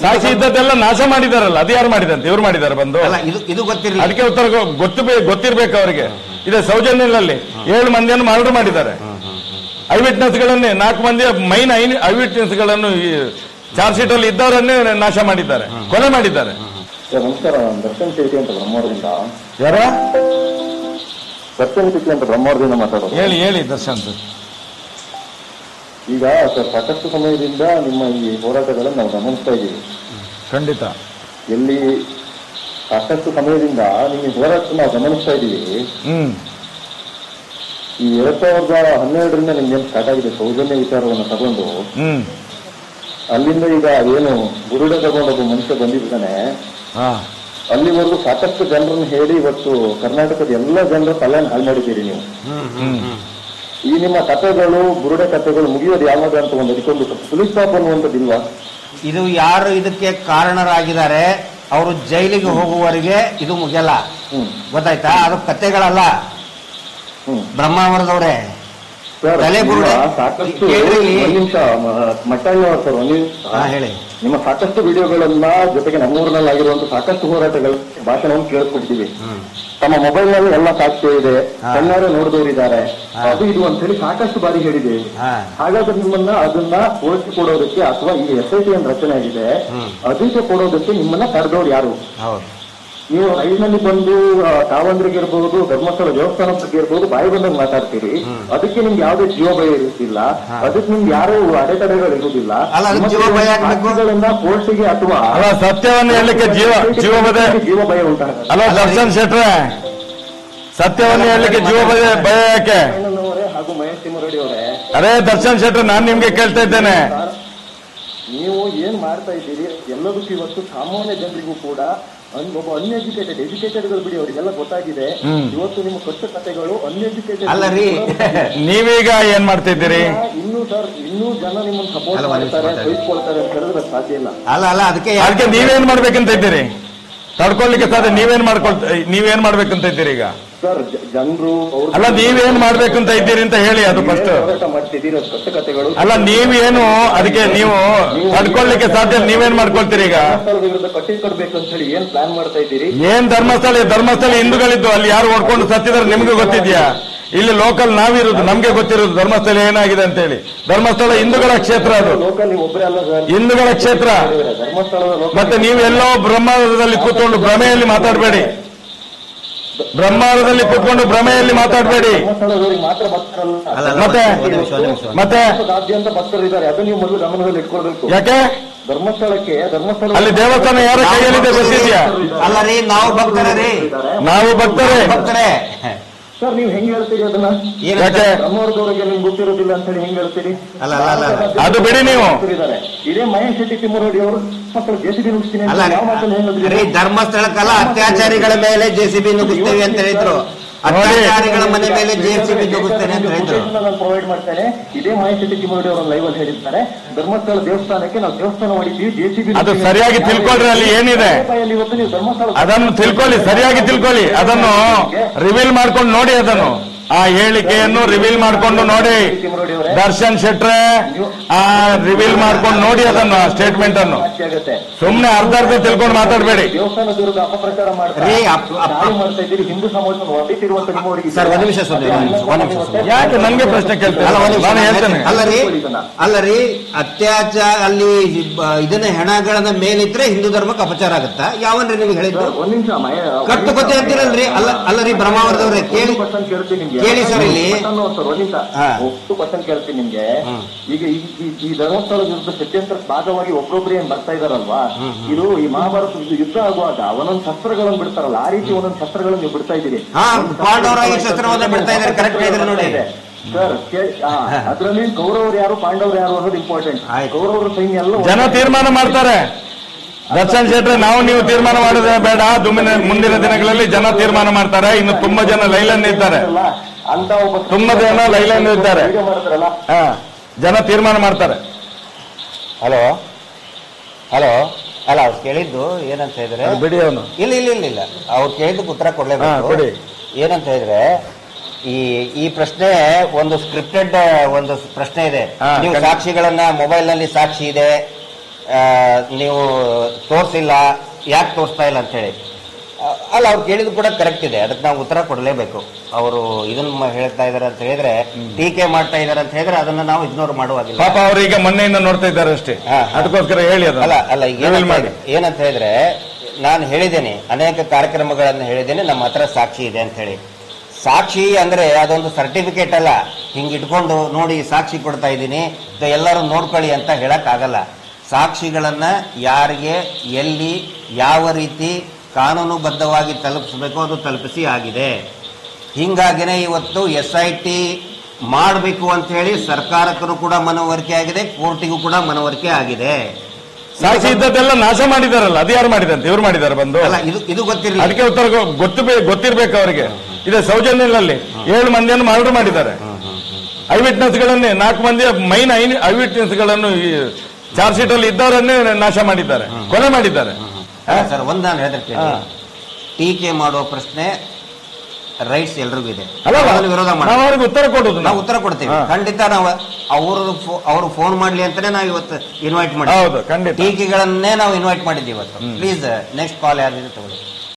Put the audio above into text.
ಸಾಕ್ಷಿ ಇದ್ದದ್ದೆಲ್ಲ ನಾಶ ಮಾಡಿದಾರಲ್ಲ, ಅದು ಯಾರು ಮಾಡಿದಂತೆ? ಇವ್ರು ಮಾಡಿದಾರೆ ಬಂದು? ಇದು ಗೊತ್ತಿರಲಿಲ್ಲ. ಅದಕ್ಕೆ ಉತ್ತರ ಗೊತ್ತಿರ್ಬೇಕು ಅವರಿಗೆ. ಇದೆ ಸೌಜನ್ಯದಲ್ಲಿ 7 ಮಂದಿಯನ್ನು ಮರ್ಡರ್ ಮಾಡಿದ್ದಾರೆ. ಐ ವಿಟ್ನೆಸ್ಗಳನ್ನೇ 4 ಮಂದಿ ಮೈನ್ ಐ ವಿಟ್ನೆಸ್ಗಳನ್ನು ಚಾರ್ಜ್ ಶೀಟ್ ಅಲ್ಲಿ ಇದ್ದವರನ್ನೇ ನಾಶ ಮಾಡಿದ್ದಾರೆ, ಕೊಲೆ ಮಾಡಿದ್ದಾರೆ. ನಮಸ್ಕಾರ, ದರ್ಶನ್ ಶೆಟ್ಟಿ ಅಂತ ಬ್ರಹ್ಮವರದಿಂದ. ಯಾರ? ದರ್ಶನ್ ಶೆಟ್ಟಿ ಅಂತ ಬ್ರಹ್ಮವರದಿಂದ ಮಾತಾಡೋದು. ಹೇಳಿ ದರ್ಶನ್. ಈಗ ಸರ್, ಸಾಕಷ್ಟು ಸಮಯದಿಂದ ನಿಮ್ಮ ಈ ಹೋರಾಟಗಳನ್ನು ನಾವು ಗಮನಿಸ್ತಾ ಇದ್ದೀವಿ. ಖಂಡಿತ. ಎಲ್ಲಿ ಸಾಕಷ್ಟು ಸಮಯದಿಂದ ನಿಮ್ಮ ಈ ಹೋರಾಟ ನಾವು ಗಮನಿಸ್ತಾ ಇದ್ದೀವಿ. ಈ 2012ರಿಂದ ನಿಮ್ಗೇನು ಸ್ಟಾರ್ಟ್ ಆಗಿದೆ ಸೌಜನ್ಯ ವಿಚಾರವನ್ನು ತಗೊಂಡು, ಅಲ್ಲಿಂದ ಈಗ ಏನು ಬುರುಡೆ ತಗೊಂಡೊಬ್ಬ ಮನುಷ್ಯ ಬಂದಿದ್ದಾನೆ, ಅಲ್ಲಿವರೆಗೂ ಸಾಕಷ್ಟು ಜನರನ್ನು ಹೇಳಿ ಇವತ್ತು ಕರ್ನಾಟಕದ ಎಲ್ಲ ಜನರ ತಲೆಯನ್ನು ಹಾಳು ಮಾಡಿದ್ದೀರಿ ನೀವು. ಈ ನಿಮ್ಮ ಕಥೆಗಳು, ಬುರುಡೆ ಕಥೆಗಳು ಮುಗಿಯೋದು ಯಾವಾಗ ಅಂತ ಅದಕ್ಕೊಂದು ಪೊಲೀಸ್ ಸ್ಟಾಪ್ ಅನ್ನುವಂಥದ್ದಿಲ್ವಾ? ಇದು ಯಾರು ಇದಕ್ಕೆ ಕಾರಣರಾಗಿದ್ದಾರೆ ಅವರು ಜೈಲಿಗೆ ಹೋಗುವವರೆಗೆ ಇದು ಮುಗಿಯಲ್ಲ, ಗೊತ್ತಾಯ್ತಾ? ಅದು ಕಥೆಗಳಲ್ಲ. ಬ್ರಹ್ಮಾವರದವ್ರೆ ಸಾಕಷ್ಟು ನಿಮಿಷ ಮಟ್ಟಣ್ಣವ್ರ ಸರ್, ಹೇಳಿ. ನಿಮ್ಮ ಸಾಕಷ್ಟು ವಿಡಿಯೋಗಳನ್ನ ಜೊತೆಗೆ ನಮ್ಮೂರಿನಲ್ಲಿ ಆಗಿರುವಂತ ಸಾಕಷ್ಟು ಹೋರಾಟಗಳ ಭಾಷಣವನ್ನು ಕೇಳಿಸ್ಕೊಡ್ತೀವಿ. ತಮ್ಮ ಮೊಬೈಲ್ ನಲ್ಲಿ ಎಲ್ಲ ಸಾಕ್ಷ್ಯ ಇದೆ, ಕಣ್ಣಾರೆ ನೋಡಿದವರಿದ್ದಾರೆ, ಅದು ಇದು ಅಂತ ಹೇಳಿ ಸಾಕಷ್ಟು ಬಾರಿ ಹೇಳಿದ್ದೇವೆ. ಹಾಗಾದ್ರೆ ನಿಮ್ಮನ್ನ ಅದನ್ನ ಹೋಲಿಸಿ ಕೊಡೋದಕ್ಕೆ ಅಥವಾ ಈ SIT ಏನ್ ರಚನೆ ಆಗಿದೆ ಅದಕ್ಕೆ ಕೊಡೋದಕ್ಕೆ ನಿಮ್ಮನ್ನ ಕರೆದವ್ರು ಯಾರು? ನೀವು ಐನಲ್ಲಿ ಬಂದು ಕಾವಂದ್ರಿಗೆ ಇರ್ಬಹುದು, ಧರ್ಮಸ್ಥಳ ದೇವಸ್ಥಾನದ ಬಗ್ಗೆ ಇರ್ಬಹುದು, ಬಾಯಿ ಬಂದಾಗ ಮಾತಾಡ್ತೀರಿ. ಅದಕ್ಕೆ ನಿಮ್ಗೆ ಯಾವುದೇ ಜೀವ ಭಯ ಇರುತ್ತಿಲ್ಲ, ಅದಕ್ಕೆ ನಿಮ್ಗೆ ಯಾರು ಅಡೆತಡೆಗಳು ಇರುವುದಿಲ್ಲ. ಕೋರ್ಟಿಗೆ ಅಥವಾ ಸತ್ಯವನ್ನು ಹೇಳಲಿಕ್ಕೆ ಜೀವ ಭಯ ಉಂಟಾಗುತ್ತೆ. ಅಲ್ಲ ದರ್ಶನ್ ಶೆಟ್ರೆ, ಸತ್ಯವನ್ನು ಹೇಳಲಿಕ್ಕೆ ಜೀವ ಭಯ ಯಾಕೆ? ಹಾಗೂ ಮಹೇಶ್ ತಿಮ್ಮರೆಡ್ಡಿ ಅವರೇ, ಅರೇ ದರ್ಶನ್ ಶೆಟ್ರೆ, ನಾನು ನಿಮ್ಗೆ ಕೇಳ್ತಾ ಇದ್ದೇನೆ, ನೀವು ಏನ್ ಮಾಡ್ತಾ ಇದ್ದೀರಿ ಎಲ್ಲದಕ್ಕೂ ಇವತ್ತು ಸಾಮಾನ್ಯ ಜನರಿಗೂ ಕೂಡ ಒಬ್ಬ ಅನ್ಎಜುಕೇಟೆಡ್, ಎಜುಕೇಟೆಡ್ಗಳು ಬಿಡಿ, ಅವರಿಗೆಲ್ಲ ಗೊತ್ತಾಗಿದೆ. ಇವತ್ತು ನಿಮ್ಮ ಕಷ್ಟ ಕಥೆಗಳು ಅನ್ಎಜುಕೇಟೆಡ್ ಅಲ್ಲ ರೀ. ನೀವೀಗ ಏನ್ ಮಾಡ್ತಿದ್ದೀರಿ? ಇನ್ನೂ ಜನ ನಿಮ್ಮನ್ನು ಸಪೋರ್ಟ್ ಮಾಡ್ತಾರೆ, ಬೈಸ್ಕೊಳ್ತಾರೆ ಅಂತ ಹೇಳಿದ್ರೆ ಸಾಧ್ಯ ಇಲ್ಲ. ಅಲ್ಲ ಅದಕ್ಕೆ ನೀವೇನ್ ಮಾಡ್ಬೇಕಂತ ಇದ್ದೀರಿ? ತಡ್ಕೊಳ್ಲಿಕ್ಕೆ ಸಾಧ್ಯ? ನೀವೇನ್ ಮಾಡ್ಬೇಕಂತ ಇದ್ದೀರಿ ಈಗ? ಸರ್, ಜನರು ಅಲ್ಲ ನೀವೇನ್ ಮಾಡ್ಬೇಕಂತ ಇದ್ದೀರಿ ಅಂತ ಹೇಳಿ. ಅದು ಫಸ್ಟ್ ಅಲ್ಲ, ನೀವೇನು ಅದಕ್ಕೆ ನೀವು ತಡ್ಕೊಳ್ಲಿಕ್ಕೆ ಸಾಧ್ಯ? ನೀವೇನ್ ಮಾಡ್ಕೊಳ್ತೀರಿ ಈಗ? ಕಟ್ಟಿ ಕೊಡ್ಬೇಕು ಅಂತ ಹೇಳಿ ಏನ್ ಪ್ಲಾನ್ ಮಾಡ್ತಾ ಇದ್ದೀರಿ? ಏನ್ ಧರ್ಮಸ್ಥಳ ಹಿಂದೂಗಳಿದ್ದು ಅಲ್ಲಿ ಯಾರು ಹೊಡ್ಕೊಂಡು ಸತ್ತಿದ್ದಾರೆ ನಿಮ್ಗೆ ಗೊತ್ತಿದ್ಯಾ? ಇಲ್ಲಿ ಲೋಕಲ್ ನಾವಿರುದು, ನಮ್ಗೆ ಗೊತ್ತಿರೋದು ಧರ್ಮಸ್ಥಳ ಏನಾಗಿದೆ ಅಂತ ಹೇಳಿ. ಧರ್ಮಸ್ಥಳ ಹಿಂದೂಗಳ ಕ್ಷೇತ್ರ, ಅದು ಹಿಂದೂಗಳ ಕ್ಷೇತ್ರ. ಮತ್ತೆ ನೀವೆಲ್ಲೋ ಬ್ರಹ್ಮಾಂಡದಲ್ಲಿ ಕೂತ್ಕೊಂಡು ಭ್ರಮೆಯಲ್ಲಿ ಮಾತಾಡಬೇಡಿ, ಬ್ರಹ್ಮಾಂಡದಲ್ಲಿ ಕೂತ್ಕೊಂಡು ಭ್ರಮೆಯಲ್ಲಿ ಮಾತಾಡಬೇಡಿ. ಮತ್ತೆ ಭಕ್ತರಿದ್ದಾರೆ, ಅದು ನೀವು ಮೊದಲು ಗಮನದಲ್ಲಿ ಇಟ್ಕೊಳ್ಬೇಕು. ಯಾಕೆ ಧರ್ಮಸ್ಥಳಕ್ಕೆ ಅಲ್ಲಿ ದೇವಸ್ಥಾನ ಯಾರ ಕೈಯಲ್ಲಿದೆ ಗೊತ್ತಿದ್ಯಾ? ಅಲ್ಲ ರೀ, ನಾವು ಭಕ್ತರೇ. ಸರ್, ನೀವು ಹೆಂಗ್ ಹೇಳ್ತೀರಿ ಅದನ್ನ? ಯಾಕೆ ಬ್ರಹ್ಮವರದವರಿಗೆ ನಿಮ್ಗೆ ಗೊತ್ತಿರೋದಿಲ್ಲ ಅಂತ ಹೇಳಿ ಹೆಂಗ್ ಹೇಳ್ತೀರಿ? ಅದು ಬಿಡಿ. ನೀವು ಇದೇ ಮಹೇಶ್ ಶೆಟ್ಟಿ ತಿಮ್ಮರೆಡ್ಡಿ ಅವರು ಮಕ್ಕಳು JCB ನುಗ್ಸ್ತೀನಿ ಧರ್ಮಸ್ಥಳಕ್ಕಲ್ಲ, ಅತ್ಯಾಚಾರಿಗಳ ಮೇಲೆ JCB ನುಗ್ಗಿಸ್ತೇವೆ ಅಂತ ಹೇಳಿದ್ರು. ಅತ್ಯಾಚಾರಿಗಳ ಮನೆ ಮೇಲೆ JCB ನುಗ್ಗಿಸ್ತೇನೆ ಅಂತ ಹೇಳಿದ್ರು. ನಾನು ಪ್ರೊವೈಡ್ ಮಾಡ್ತೇನೆ. ಇದೇ ಮಹೇಶ್ ಶೆಟ್ಟಿ ತಿಮ್ಮರೆಡ್ಡಿ ಅವರು ಲೈವ್ ಅಲ್ಲಿ ಹೇಳಿರ್ತಾರೆ, ಧರ್ಮಸ್ಥಳ ದೇವಸ್ಥಾನಕ್ಕೆ ನಾವು ದೇವಸ್ಥಾನ ಮಾಡಿದ್ದೀವಿ, JCB. ಅದು ಸರಿಯಾಗಿ ತಿಳ್ಕೊಳ್ರಿ, ಅಲ್ಲಿ ಏನಿದೆ ಅದನ್ನು ತಿಳ್ಕೊಳ್ಳಿ, ಸರಿಯಾಗಿ ತಿಳ್ಕೊಳ್ಳಿ. ಅದನ್ನು ರಿವೀಲ್ ಮಾಡ್ಕೊಂಡು ನೋಡಿ, ಅದನ್ನು ಆ ಹೇಳಿಕೆಯನ್ನು ರಿವೀಲ್ ಮಾಡ್ಕೊಂಡು ನೋಡಿ. ದರ್ಶನ್ ಶೆಟ್ರೆ, ಆ ರಿವೀಲ್ ಮಾಡ್ಕೊಂಡು ನೋಡಿ ಅದನ್ನು, ಸ್ಟೇಟ್ಮೆಂಟ್ ಅನ್ನು. ಸುಮ್ನೆ ಅರ್ಧ ತಿಳ್ಕೊಂಡು ಮಾತಾಡಬೇಡಿ. ದೇವಸ್ಥಾನದ ವಿರುದ್ಧ ಅಪಪ್ರಚಾರ ಮಾಡ್ತಾ ಇದ್ದೀರಿ, ಹಿಂದೂ ಸಮಾಜವನ್ನು ಹೊಡೆತಿರುವಂತ ನಿಮ್ಮವರಿಗೆ. ಸರ್, ಒಂದು ನಿಮಿಷ. ಯಾಕೆ ನನಗೆ ಪ್ರಶ್ನೆ ಕೇಳ್ತೇನೆ? ನಾನು ಹೇಳ್ತೇನೆ. ಅಲ್ಲರಿ, ಅತ್ಯಾಚಾರ ಅಲ್ಲಿ ಇದನ್ನ ಹೆಣಗಳನ್ನ ಮೇಲಿದ್ರೆ ಹಿಂದೂ ಧರ್ಮಕ್ಕೆ ಅಪಚಾರ ಆಗುತ್ತಾ? ಯಾವನ್ರಿ ನಿಮ್ಗೆ ಹೇಳಿದ್ದು? ಒಂದ್ ನಿಮಿಷ, ಕಟ್ಟು ಕೊತ್ತೆ ಅಂತೀರಲ್ರಿ? ಅಲ್ಲರಿ ಬ್ರಹ್ಮಾವರದವ್ರೆ, ಕೇಳಿ ಸರ್, ಇಲ್ಲಿ ಕ್ವಶನ್ ಕೇಳ್ತೀನಿ ನಿಮ್ಗೆ. ಈಗ ಈ ಧರ್ಮಸ್ಥಳದ ವಿರುದ್ಧ ಷಡ್ಯಂತ್ರ ಭಾಗವಾಗಿ ಒಬ್ಬೊಬ್ಬರೇ ಏನ್ ಬರ್ತಾ ಇದಾರಲ್ವಾ, ಇದು ಈ ಮಹಾಭಾರತ ಯುದ್ಧ ಆಗುವಾಗ ಒಂದೊಂದು ಶಸ್ತ್ರಗಳನ್ನು ಬಿಡ್ತಾರಲ್ಲ, ಆ ರೀತಿ ಒಂದೊಂದು ಶಸ್ತ್ರಗಳನ್ನು ನೀವು ಬಿಡ್ತಾ ಇದ್ದೀರಿ. ಶಸ್ತ್ರವನ್ನ ಬಿಡ್ತಾ ಇದ್ದಾರೆ, ಕರೆಕ್ಟ್ ಇದ್ರೆ ನೋಡಿ ಸರ್. ಅದ್ರಲ್ಲಿ ಕೌರವರು ಯಾರು ಪಾಂಡವರು ಯಾರು ಅನ್ನೋದು ಇಂಪಾರ್ಟೆಂಟ್. ಕೌರವರ ಸೈನ್ಯ ಎಲ್ಲ ಜನ ತೀರ್ಮಾನ ಮಾಡ್ತಾರೆ. ದರ್ಶನ್ ಶೆಟ್ರೆ, ನೀವು ತೀರ್ಮಾನ ಮಾಡೋದೇ ಬೇಡ. ಮುಂದಿನ ದಿನಗಳಲ್ಲಿ ಜನ ತೀರ್ಮಾನ ಮಾಡ್ತಾರೆ. ಇನ್ನು ತುಂಬಾ ಜನ ಲೈಲನ್ ಇದ್ದಾರೆ, ತುಂಬಾ ಜನ ಲೈಲನ್ ಇದ್ದಾರೆ. ಜನ ತೀರ್ಮಾನ ಮಾಡ್ತಾರೆ. ಹಲೋ ಅಲ್ಲ, ಅವ್ರು ಕೇಳಿದ್ದು ಏನಂತ ಹೇಳಿದ್ರೆ, ಬಿಡಿ ಅವನು. ಇಲ್ಲ, ಅವ್ರು ಕೇಳಿದ್ದಕ್ಕೆ ಉತ್ತರ ಕೊಡ್ಲೇಬೇಕು. ಏನಂತ ಹೇಳಿದ್ರೆ, ಈ ಪ್ರಶ್ನೆ ಒಂದು ಸ್ಕ್ರಿಪ್ಟೆಡ್ ಒಂದು ಪ್ರಶ್ನೆ ಇದೆ. ನೀವು ಸಾಕ್ಷಿಗಳನ್ನ ಮೊಬೈಲ್ ನಲ್ಲಿ ಸಾಕ್ಷಿ ಇದೆ, ನೀವು ತೋರಿಸಿಲ್ಲ, ಯಾಕೆ ತೋರಿಸ್ತಾ ಇಲ್ಲ ಅಂತ ಹೇಳಿ. ಅಲ್ಲ, ಅವ್ರು ಕೇಳಿದ್ರು ಕೂಡ ಕರೆಕ್ಟ್ ಇದೆ, ಅದಕ್ಕೆ ನಾವು ಉತ್ತರ ಕೊಡಲೇಬೇಕು. ಅವರು ಇದನ್ನ ಹೇಳ್ತಾ ಇದಾರೆ ಅಂತ ಹೇಳಿದ್ರೆ, ಟೀಕೆ ಮಾಡ್ತಾ ಇದಾರೆ ಅಂತ ಹೇಳಿದ್ರೆ ಅದನ್ನ ನಾವು ಇಗ್ನೋರ್ ಮಾಡುವಾಗಿಲ್ಲ. ಪಾಪ ಅವ್ರೀಗ ಮೊನ್ನೆಯಿಂದ ನೋಡ್ತಾ ಇದ್ದಾರೆ ಅಷ್ಟೇ, ಅದಕ್ಕೋಸ್ಕರ ಹೇಳಿ. ಅಲ್ಲ ಈಗ ಏನಂತ ಹೇಳಿದ್ರೆ, ನಾನು ಹೇಳಿದ್ದೇನೆ, ಅನೇಕ ಕಾರ್ಯಕ್ರಮಗಳನ್ನು ಹೇಳಿದ್ದೇನೆ, ನಮ್ಮ ಹತ್ರ ಸಾಕ್ಷಿ ಇದೆ ಅಂತ ಹೇಳಿ. ಸಾಕ್ಷಿ ಅಂದ್ರೆ ಅದೊಂದು ಸರ್ಟಿಫಿಕೇಟ್ ಅಲ್ಲ, ಹಿಂಗ್ ಇಟ್ಕೊಂಡು ನೋಡಿ ಸಾಕ್ಷಿ ಕೊಡ್ತಾ ಇದ್ದೀನಿ ಎಲ್ಲರೂ ನೋಡ್ಕೊಳ್ಳಿ ಅಂತ ಹೇಳಕ್ ಆಗಲ್ಲ. ಸಾಕ್ಷಿಗಳನ್ನ ಯಾರಿಗೆ, ಎಲ್ಲಿ, ಯಾವ ರೀತಿ ಕಾನೂನುಬದ್ಧವಾಗಿ ತಲುಪಿಸಬೇಕು ಅದು ತಲುಪಿಸಿ ಆಗಿದೆ. ಹಿಂಗಾಗಿನೇ ಇವತ್ತು SIT ಮಾಡಬೇಕು ಅಂತ ಹೇಳಿ ಸರ್ಕಾರಕ್ಕೂ ಕೂಡ ಮನವರಿಕೆ ಆಗಿದೆ, ಕೋರ್ಟಿಗೂ ಕೂಡ ಮನವರಿಕೆ ಆಗಿದೆ. ಸಾಕ್ಷಿ ಇದ್ದದ್ದೆಲ್ಲ ನಾಶ ಮಾಡಿದಾರಲ್ಲ, ಅದು ಯಾರು ಮಾಡಿದಂತೆ? ಇವ್ರು ಮಾಡಿದಾರೆ ಬಂದು? ಅಲ್ಲ, ಇದು ಗೊತ್ತಿರಲಿಲ್ಲ. ಅದಕ್ಕೆ ಉತ್ತರ ಗೊತ್ತಿರ್ಬೇಕು ಅವರಿಗೆ. ಇದೆ ಸೌಜನ್ಯದಲ್ಲಿ 7 ಮಂದಿಯನ್ನು ಮರ್ಡರ್ ಮಾಡಿದ್ದಾರೆ. ಐ ವಿಟ್ನೆಸ್ ಗಳನ್ನೇ 4 ಮಂದಿ ಮೈನ್ ಐ ವಿಟ್ನೆಸ್ ಗಳನ್ನು ಚಾರ್ಜ್ ಶೀಟ್ ಅಲ್ಲಿ ಇದ್ದವರನ್ನೇ ನಾಶ ಮಾಡಿದ್ದಾರೆ, ಕೊಲೆ ಮಾಡಿದ್ದಾರೆ. ಸರ್, ಒಂದ್ ನಾನು ಹೇಳಿದ್ರೆ, ಟೀಕೆ ಮಾಡುವ ಪ್ರಶ್ನೆ ರೈಟ್ಸ್ ಎಲ್ರಿಗೂ ಇದೆ. ವಿರೋಧ ನಾವು ಅವ್ರಿಗೆ ಉತ್ತರ ಕೊಡುದು, ನಾವು ಉತ್ತರ ಕೊಡ್ತೀವಿ ಖಂಡಿತ. ನಾವು ಅವರು ಫೋನ್ ಮಾಡ್ಲಿ ಅಂತಾನೆ ನಾವು ಇವತ್ತು ಇನ್ವೈಟ್ ಮಾಡಿ, ಹೌದು ಖಂಡಿತ ಟೀಕೆಗಳನ್ನೇ ನಾವು ಇನ್ವೈಟ್ ಮಾಡಿದ್ದೀವಿ ಇವತ್ತು. ಪ್ಲೀಸ್ ನೆಕ್ಸ್ಟ್ ಕಾಲ್ ಯಾರಿದೆ ತಗೊಳ್ಳಿ.